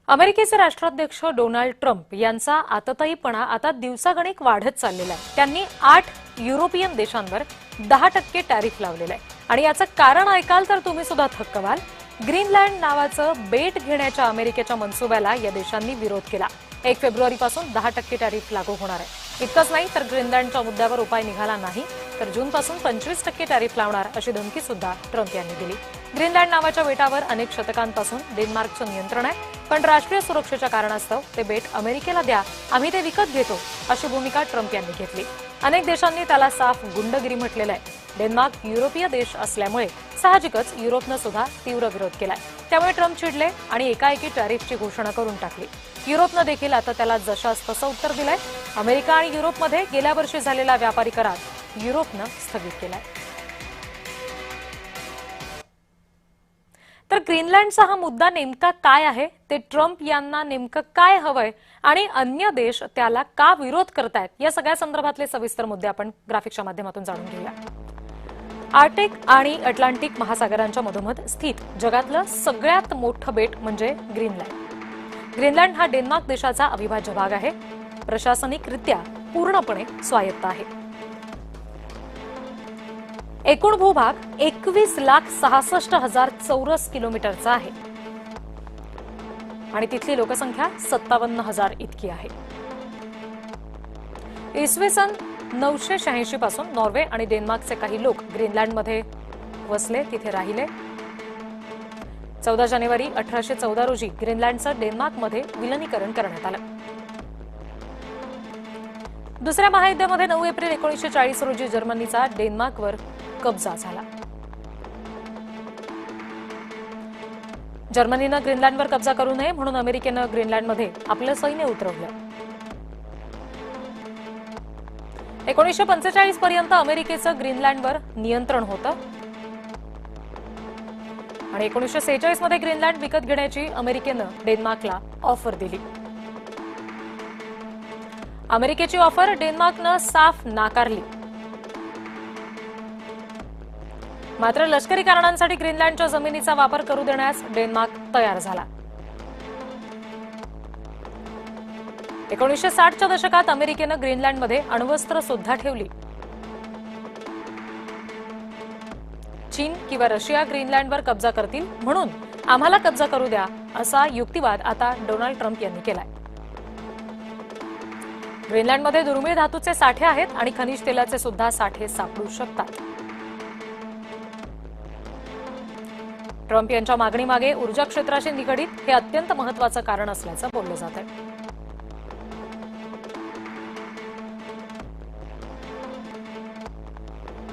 अमेरिकेचे राष्ट्राध्यक्ष Donald Trump यांचा आततायीपणा आता दिवसागणिक वाढत चाललेला आहे। त्यांनी 8 युरोपियन देशांवर 10% टॅरिफ लावलेलं आहे आणि याचं कारण ऐकाल तर तुम्ही सुद्धा थक्क व्हाल। ग्रीनलँड नावाचं बेट घेण्याच्या अमेरिकेच्या मनसुब्याला या देशांनी विरोध केला। 1 फेब्रुवारीपासून 10% टॅरिफ लागू होणार आहे। इतकंच नाही तर ग्रीनलँडच्या मुद्द्यावर उपाय निघाला नाही तर जूनपासून 25% टॅरिफ लावणार अशी धमकी सुद्धा ट्रम्प यांनी दिली। ग्रीनलँड नावाच्या बेटावर अनेक शतकांपासून डेन्मार्कचं नियंत्रण आहे, पण राष्ट्रीय सुरक्षेच्या कारणास्तव ते बेट अमेरिकेला द्या, आम्ही ते विकत घेतो अशी भूमिका ट्रम्प यांनी घेतली। अनेक देशांनी त्याला साफ गुंडगिरी म्हटलेलं आहे। डेन्मार्क युरोपीय देश असल्यामुळे साहजिकच युरोपनं सुद्धा तीव्र विरोध केलाय। त्यामुळे ट्रम्प चिडले आणि एकाएकी टॅरिफची घोषणा करून टाकली। युरोपनं देखील आता त्याला जशास तसं उत्तर दिलंय। अमेरिका आणि युरोपमध्ये गेल्या वर्षी झालेला व्यापारी करार युरोपनं स्थगित केलाय। तर ग्रीनलँडचा हा मुद्दा नेमका काय आहे, ते ट्रम्प यांना नेमकं काय हवंय आणि अन्य देश त्याला का विरोध करतायत, या सगळ्या संदर्भातले सविस्तर मुद्दे आपण ग्राफिक्सच्या माध्यमातून जाणून घेऊया। आर्क्टिक आणि अटलांटिक महासागरांच्या मधोमध स्थित जगातलं सगळ्यात मोठं बेट म्हणजे ग्रीनलँड। ग्रीनलँड हा डेन्मार्क देशाचा अविभाज्य भाग आहे। प्रशासनिकरित्या पूर्णपणे स्वायत्त आहे। एकूण भूभाग 21,66,000 चौरस किलोमीटरचा आहे आणि तिथली लोकसंख्या 57,000 इतकी आहे। इसवी सन 986 पासून नॉर्वे आणि डेन्मार्कचे काही लोक ग्रीनलँडमध्ये वसले, तिथे राहिले। 14 जानेवारी 1814 रोजी ग्रीनलँडचं डेन्मार्कमध्ये विलीनीकरण करण्यात आलं। दुसऱ्या महायुद्धामध्ये 9 एप्रिल 1940 रोजी जर्मनीचा डेन्मार्कवर कब्जा झाला। जर्मनीनं ग्रीनलँडवर कब्जा करू नये म्हणून अमेरिकेनं ग्रीनलँडमध्ये आपलं सैन्य उतरवलं। 1945 पर्यंत अमेरिकेचं ग्रीनलँडवर नियंत्रण होतं आणि 1946 मध्ये ग्रीनलँड विकत घेण्याची अमेरिकेनं डेन्मार्कला ऑफर दिली। अमेरिकेची ऑफर डेन्मार्कनं साफ नाकारली। मात्र लष्करी कारणांसाठी ग्रीनलँडच्या जमिनीचा वापर करू देण्यास डेन्मार्क तयार झाला। 1960च्या दशकात अमेरिकेनं ग्रीनलँडमध्ये अण्वस्त्र सुद्धा ठेवली। चीन किंवा रशिया ग्रीनलँडवर कब्जा करतील म्हणून आम्हाला कब्जा करू द्या, असा युक्तिवाद आता डोनाल्ड ट्रम्प यांनी केलाय। ग्रीनलँडमध्ये दुर्मिळ धातूचे साठे आहेत आणि खनिज तेलाचे सुद्धा साठे सापडू शकतात। ट्रम्प यांच्या मागणीमागे ऊर्जा क्षेत्राशी निगडीत हे अत्यंत महत्त्वाचं कारण असल्याचं बोललं जात आहे।